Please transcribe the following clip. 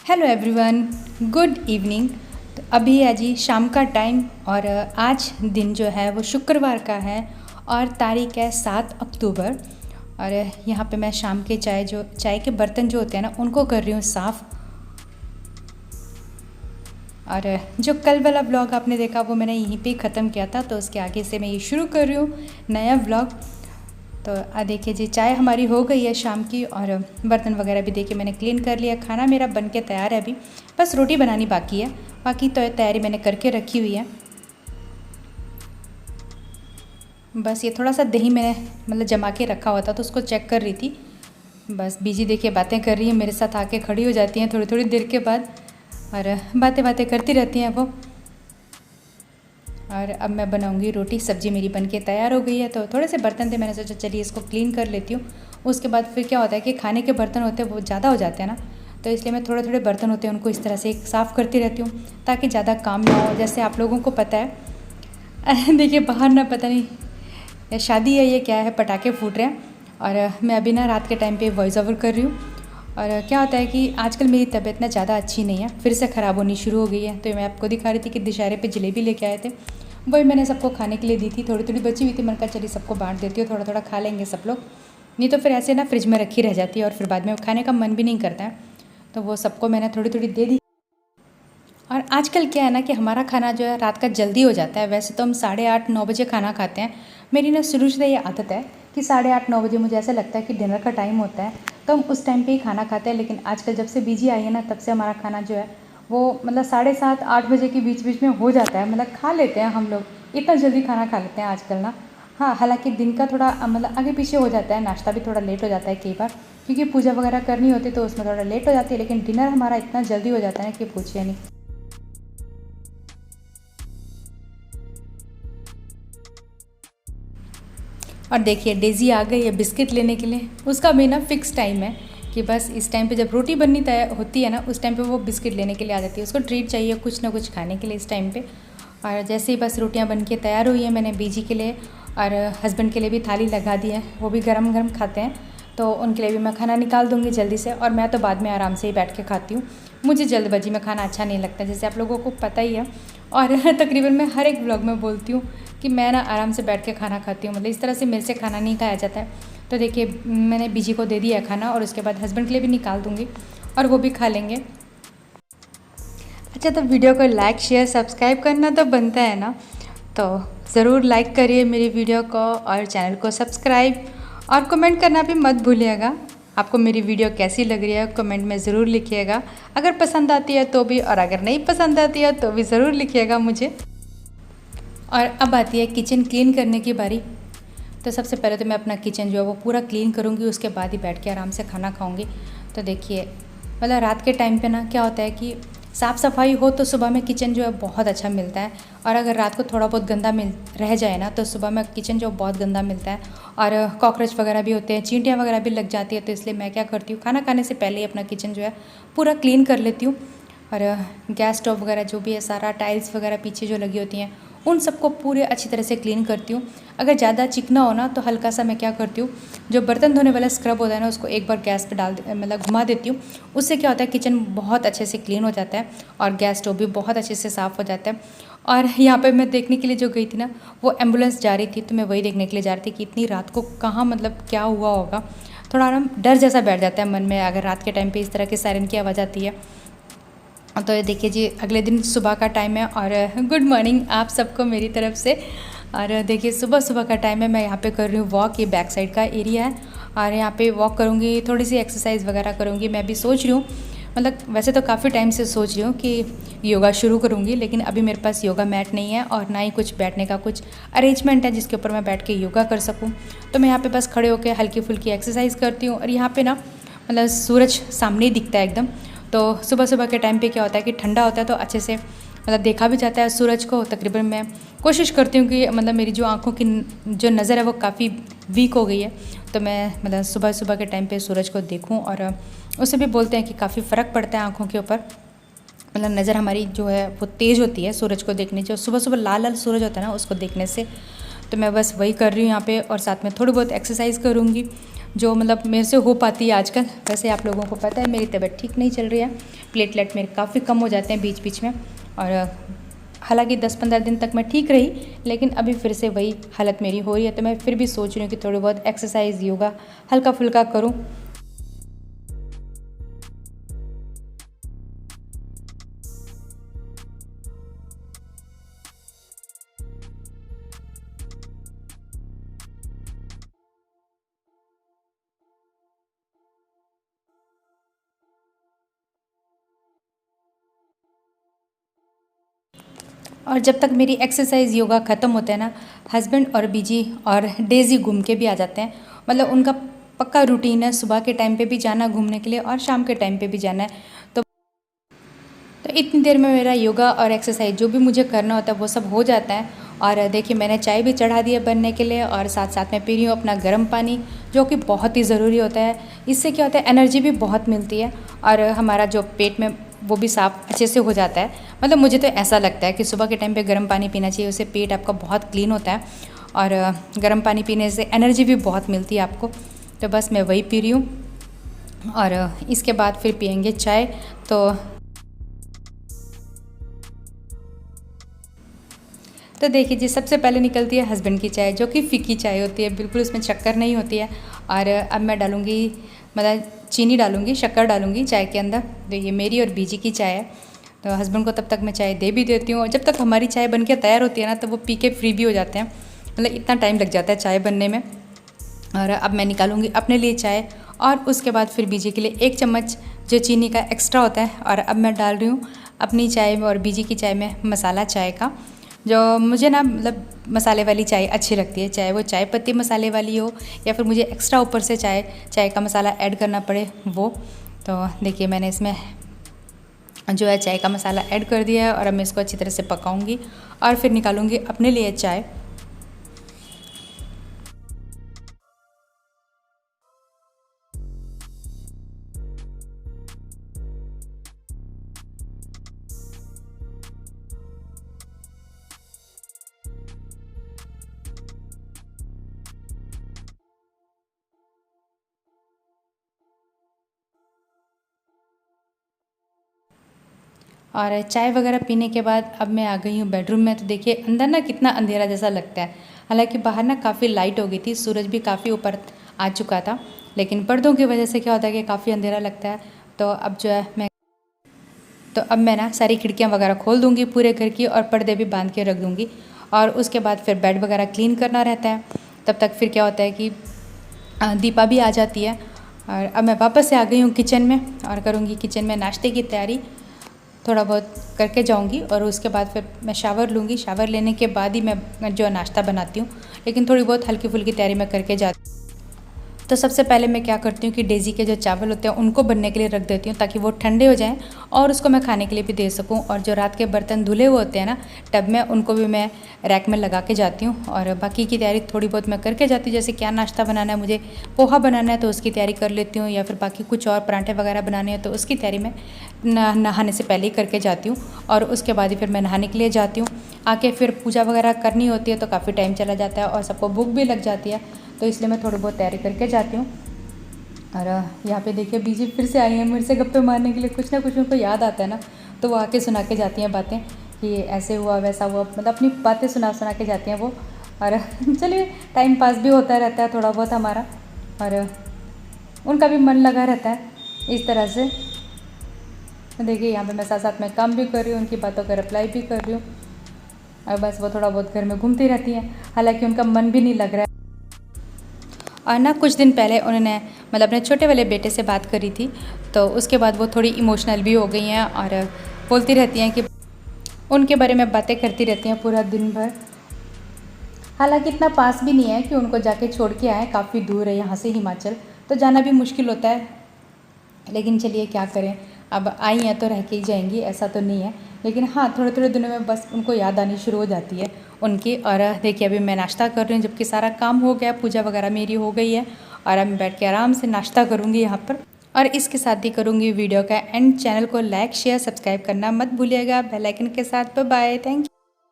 Hello everyone, good evening. तो अभी है जी शाम का टाइम और आज दिन जो है वो शुक्रवार का है और तारीख है 7 अक्टूबर। और यहाँ पे मैं शाम के चाय के बर्तन जो होते हैं ना उनको कर रही हूँ साफ़। और जो कल वाला व्लॉग आपने देखा वो मैंने यहीं पे ख़त्म किया था, तो उसके आगे से मैं ये शुरू कर रही हूँ नया व्लॉग। तो देखिए जी, चाय हमारी हो गई है शाम की और बर्तन वगैरह भी देखिए मैंने क्लीन कर लिया। खाना मेरा बन के तैयार है, अभी बस रोटी बनानी बाकी है, बाकी तो तैयारी मैंने करके रखी हुई है। बस ये थोड़ा सा दही मैंने मतलब जमा के रखा हुआ था तो उसको चेक कर रही थी। बस बीजी देखिए बातें कर रही है, मेरे साथ आके खड़ी हो जाती हैं थोड़ी थोड़ी देर के बाद और बातें बातें करती रहती हैं वो। और अब मैं बनाऊंगी रोटी। सब्ज़ी मेरी बनके तैयार हो गई है, तो थोड़े से बर्तन थे, मैंने सोचा चलिए इसको क्लीन कर लेती हूँ। उसके बाद फिर क्या होता है कि खाने के बर्तन होते हैं वो ज़्यादा हो जाते हैं ना, तो इसलिए मैं थोड़े थोड़े बर्तन होते हैं उनको इस तरह से साफ़ करती रहती हूँ ताकि ज़्यादा काम ना हो। जैसे आप लोगों को पता है देखिए बाहर ना पता नहीं शादी है ये क्या है, पटाखे फूट रहे हैं और मैं अभी ना रात के टाइम पे वॉइस ओवर कर रही हूँ। और क्या होता है कि आजकल मेरी तबीयत ना ज़्यादा अच्छी नहीं है, फिर से ख़राब होनी शुरू हो गई है। तो मैं आपको दिखा रही थी कि दशहरे पे जलेबी लेके आए थे, वही मैंने सबको खाने के लिए दी थी। थोड़ी थोड़ी बची हुई थी, मैंने कहा चलिए सबको बांट देती हूँ, थोड़ा थोड़ा खा लेंगे सब लोग, नहीं तो फिर ऐसे ना फ्रिज में रखी रह जाती है और फिर बाद में खाने का मन भी नहीं करता है। तो वो सबको मैंने थोड़ी थोड़ी दे दी। और आजकल क्या है ना कि हमारा खाना जो है रात का जल्दी हो जाता है। वैसे तो हम 8:30-9 बजे खाना खाते हैं। मेरी ना शुरू से ये आदत है कि 8:30-9 बजे मुझे ऐसा लगता है कि डिनर का टाइम होता है, तो हम उस टाइम पे ही खाना खाते हैं। लेकिन आजकल जब से बीजी आई है ना, तब से हमारा खाना जो है वो मतलब 7:30-8 बजे के बीच बीच में हो जाता है। मतलब खा लेते हैं हम लोग, इतना जल्दी खाना खा लेते हैं आजकल ना। हाँ, हालांकि दिन का थोड़ा मतलब आगे पीछे हो जाता है, नाश्ता भी थोड़ा लेट हो जाता है कई बार, क्योंकि पूजा वगैरह करनी होती है तो उसमें थोड़ा लेट हो जाती है। लेकिन डिनर हमारा इतना जल्दी हो जाता है कि पूछिए नहीं। और देखिए डेज़ी आ गई है बिस्किट लेने के लिए। उसका भी ना फिक्स टाइम है कि बस इस टाइम पे जब रोटी बननी तय होती है ना, उस टाइम पे वो बिस्किट लेने के लिए आ जाती है। उसको ट्रीट चाहिए कुछ ना कुछ खाने के लिए इस टाइम पे। और जैसे ही बस रोटियां बन के तैयार हुई हैं, मैंने बीजी के लिए और हस्बैंड के लिए भी थाली लगा दी है, वो भी गरम गरम खाते हैं, तो उनके लिए भी मैं खाना निकाल दूँगी जल्दी से। और मैं तो बाद में आराम से ही बैठ के खाती हूँ, मुझे जल्दबाजी में खाना अच्छा नहीं लगता, जैसे आप लोगों को पता ही है। और तकरीबन मैं हर एक ब्लॉग में बोलती हूँ कि मैं ना आराम से बैठ के खाना खाती हूँ, मतलब इस तरह से मेरे से खाना नहीं खाया जाता है। तो देखिए मैंने बीजी को दे दिया है खाना और उसके बाद हस्बैंड के लिए भी निकाल दूँगी और वो भी खा लेंगे। अच्छा, तो वीडियो को लाइक शेयर सब्सक्राइब करना तो बनता है ना, तो ज़रूर लाइक करिए मेरी वीडियो को और चैनल को सब्सक्राइब, और कमेंट करना भी मत भूलिएगा। आपको मेरी वीडियो कैसी लग रही है कमेंट में ज़रूर लिखिएगा, अगर पसंद आती है तो भी, और अगर नहीं पसंद आती है तो भी ज़रूर लिखिएगा मुझे। और अब आती है किचन क्लीन करने की बारी। तो सबसे पहले तो मैं अपना किचन जो है वो पूरा क्लीन करूँगी, उसके बाद ही बैठ के आराम से खाना खाऊँगी। तो देखिए मतलब रात के टाइम पे ना क्या होता है कि साफ़ सफाई हो तो सुबह में किचन जो है बहुत अच्छा मिलता है, और अगर रात को थोड़ा बहुत गंदा मिल रह जाए ना तो सुबह में किचन जो बहुत गंदा मिलता है। और कॉकरोच वगैरह भी होते हैं, चींटियाँ वगैरह भी लग जाती है, तो इसलिए मैं क्या करती हूँ खाना खाने से पहले ही अपना किचन जो है पूरा क्लीन कर लेती हूँ। और गैस स्टोव वगैरह जो भी है सारा, टाइल्स वगैरह पीछे जो लगी होती हैं उन सबको पूरे अच्छी तरह से क्लीन करती हूँ। अगर ज़्यादा चिकना हो ना तो हल्का सा मैं क्या करती हूँ, जो बर्तन धोने वाला स्क्रब होता है ना उसको एक बार गैस पे मतलब घुमा देती हूँ। उससे क्या होता है किचन बहुत अच्छे से क्लीन हो जाता है और गैस स्टोव भी बहुत अच्छे से साफ़ हो जाता है। और यहाँ पे मैं देखने के लिए जो गई थी ना, वो एम्बुलेंस जा रही थी, तो मैं वही देखने के लिए जा रही थी कि इतनी रात को कहाँ मतलब क्या हुआ होगा। थोड़ा ना डर जैसा बैठ जाता है मन में अगर रात के टाइम पर इस तरह की सायरन की आवाज़ आती है। तो ये देखिए जी अगले दिन सुबह का टाइम है और गुड मॉर्निंग आप सबको मेरी तरफ से। और देखिए सुबह सुबह का टाइम है, मैं यहाँ पे कर रही हूँ वॉक, ये बैक साइड का एरिया है और यहाँ पे वॉक करूँगी, थोड़ी सी एक्सरसाइज वगैरह करूँगी। मैं भी सोच रही हूँ, मतलब वैसे तो काफ़ी टाइम से सोच रही हूँ कि योगा शुरू करूँगी, लेकिन अभी मेरे पास योगा मैट नहीं है और ना ही कुछ बैठने का कुछ अरेंजमेंट है जिसके ऊपर मैं बैठ के योगा कर सकूँ। तो मैं यहाँ पर बस खड़े होकर हल्की फुल्की एक्सरसाइज करती हूँ। और यहाँ पर ना मतलब सूरज सामने ही दिखता है एकदम, तो सुबह सुबह के टाइम पे क्या होता है कि ठंडा होता है तो अच्छे से मतलब देखा भी जाता है सूरज को। तकरीबन मैं कोशिश करती हूँ कि मतलब मेरी जो आँखों की जो नज़र है वो काफ़ी वीक हो गई है, तो मैं मतलब सुबह सुबह के टाइम पे सूरज को देखूँ। और उससे भी बोलते हैं कि काफ़ी फ़र्क पड़ता है आँखों के ऊपर, मतलब नज़र हमारी जो है वो तेज़ होती है सूरज को देखने, जो सुबह सुबह लाल लाल सूरज होता है ना उसको देखने से। तो मैं बस वही कर रही हूँ यहाँ पे, और साथ में थोड़ी बहुत एक्सरसाइज करूँगी। जो मतलब मेरे से हो पाती है आजकल। वैसे आप लोगों को पता है मेरी तबीयत ठीक नहीं चल रही है, प्लेटलेट मेरे काफ़ी कम हो जाते हैं बीच बीच में। और हालांकि 10-15 दिन तक मैं ठीक रही, लेकिन अभी फिर से वही हालत मेरी हो रही है। तो मैं फिर भी सोच रही हूँ कि थोड़ी बहुत एक्सरसाइज योगा हल्का फुल्का करूँ। और जब तक मेरी एक्सरसाइज योगा ख़त्म होता है ना, हस्बैंड और बीजी और डेज़ी घूम के भी आ जाते हैं। मतलब उनका पक्का रूटीन है सुबह के टाइम पे भी जाना घूमने के लिए और शाम के टाइम पे भी जाना है। तो इतनी देर में मेरा योगा और एक्सरसाइज जो भी मुझे करना होता है वो सब हो जाता है। और देखिए मैंने चाय भी चढ़ा दी है बनने के लिए, और साथ साथ में पी रही हूँ अपना गर्म पानी, जो कि बहुत ही ज़रूरी होता है। इससे क्या होता है, एनर्जी भी बहुत मिलती है और हमारा जो पेट में वो भी साफ़ अच्छे से हो जाता है। मतलब मुझे तो ऐसा लगता है कि सुबह के टाइम पे गर्म पानी पीना चाहिए, उससे पेट आपका बहुत क्लीन होता है और गर्म पानी पीने से एनर्जी भी बहुत मिलती है आपको। तो बस मैं वही पी रही हूँ और इसके बाद फिर पियेंगे चाय। तो देखिए जी, सबसे पहले निकलती है हस्बैंड की चाय, जो कि फ़िक्की चाय होती है, बिल्कुल उसमें शक्कर नहीं होती है। और अब मैं डालूँगी, मतलब चीनी डालूँगी, शक्कर डालूँगी चाय के अंदर। तो ये मेरी और बीजी की चाय है। तो हस्बैंड को तब तक मैं चाय दे भी देती हूँ, और जब तक हमारी चाय बन के तैयार होती है ना, तो वो पी के फ्री भी हो जाते हैं। मतलब इतना टाइम लग जाता है चाय बनने में। और अब मैं निकालूंगी अपने लिए चाय, और उसके बाद फिर बीजी के लिए 1 चम्मच जो चीनी का एक्स्ट्रा होता है। और अब मैं डाल रही हूँ अपनी चाय में और बीजी की चाय में मसाला चाय का, जो मुझे ना मतलब मसाले वाली चाय अच्छी लगती है, चाहे वो चाय पत्ती मसाले वाली हो या फिर मुझे एक्स्ट्रा ऊपर से चाय का मसाला ऐड करना पड़े वो। तो देखिए मैंने इसमें जो है चाय का मसाला ऐड कर दिया है, और अब मैं इसको अच्छी तरह से पकाऊंगी और फिर निकालूंगी अपने लिए चाय। और चाय वगैरह पीने के बाद अब मैं आ गई हूँ बेडरूम में। तो देखिए अंदर ना कितना अंधेरा जैसा लगता है, हालांकि बाहर ना काफ़ी लाइट हो गई थी, सूरज भी काफ़ी ऊपर आ चुका था, लेकिन पर्दों की वजह से क्या होता है कि काफ़ी अंधेरा लगता है। तो अब जो है मैं ना सारी खिड़कियाँ वगैरह खोल दूँगी पूरे घर की, और पर्दे भी बांध के रख दूँगी। और उसके बाद फिर बेड वगैरह क्लीन करना रहता है। तब तक फिर क्या होता है कि दीपा भी आ जाती है। और अब मैं वापस से आ गई हूँ किचन में, और करूँगी किचन में नाश्ते की तैयारी। थोड़ा बहुत करके जाऊंगी और उसके बाद फिर मैं शावर लूँगी। शावर लेने के बाद ही मैं जो नाश्ता बनाती हूँ, लेकिन थोड़ी बहुत हल्की फुल्की तैयारी मैं करके जाती हूँ। तो सबसे पहले मैं क्या करती हूँ कि डेज़ी के जो चावल होते हैं उनको बनने के लिए रख देती हूँ, ताकि वो ठंडे हो जाएं और उसको मैं खाने के लिए भी दे सकूँ। और जो रात के बर्तन धुले हुए होते हैं ना टब में, उनको भी मैं रैक में लगा के जाती हूँ। और बाकी की तैयारी थोड़ी बहुत मैं करके जाती हूँ, जैसे क्या नाश्ता बनाना है, मुझे पोहा बनाना है तो उसकी तैयारी कर लेती हूँ, या फिर बाकी कुछ और पराठे वगैरह बनाने हैं तो उसकी तैयारी मैं नहाने से पहले ही करके जाती हूँ। और उसके बाद ही फिर मैं नहाने के लिए जाती हूँ। आके फिर पूजा वगैरह करनी होती है तो काफ़ी टाइम चला जाता है और सबको भूख भी लग जाती है, तो इसलिए मैं थोड़ी बहुत तैयारी करके जाती हूँ। और यहाँ पे देखिए बीजी फिर से आई हैं मेरे से गप्पे मारने के लिए। कुछ ना कुछ उनको याद आता है ना, तो वो आके सुना के जाती हैं बातें कि ऐसे हुआ वैसा हुआ, मतलब अपनी बातें सुना के जाती हैं वो। और चलिए टाइम पास भी होता रहता है थोड़ा बहुत हमारा, और उनका भी मन लगा रहता है इस तरह से। देखिए यहाँ पे मैं साथ साथ में काम भी कर रही हूँ, उनकी बातों का रिप्लाई भी कर रही हूँ, और बस वो थोड़ा बहुत घर में घूमती रहती हैं, हालांकि उनका मन भी नहीं लग रहा है। और ना कुछ दिन पहले उन्होंने मतलब अपने छोटे वाले बेटे से बात करी थी, तो उसके बाद वो थोड़ी इमोशनल भी हो गई हैं और बोलती रहती हैं कि उनके बारे में बातें करती रहती हैं पूरा दिन भर। हालांकि इतना पास भी नहीं है कि उनको जाके छोड़ के आए, काफ़ी दूर है यहाँ से हिमाचल, तो जाना भी मुश्किल होता है। लेकिन चलिए क्या करें, अब आई हैं तो रह के ही जाएंगी, ऐसा तो नहीं है। लेकिन हाँ थोड़े थोड़े दिनों में बस उनको याद आनी शुरू हो जाती है उनकी। और देखिए अभी मैं नाश्ता कर रही हूँ, जबकि सारा काम हो गया, पूजा वगैरह मेरी हो गई है, और अब मैं बैठ के आराम से नाश्ता करूँगी यहाँ पर। और इसके साथ ही करूँगी वीडियो का एंड। चैनल को लाइक शेयर सब्सक्राइब करना मत भूलिएगा बेल आइकन के साथ। Bye bye, thank you.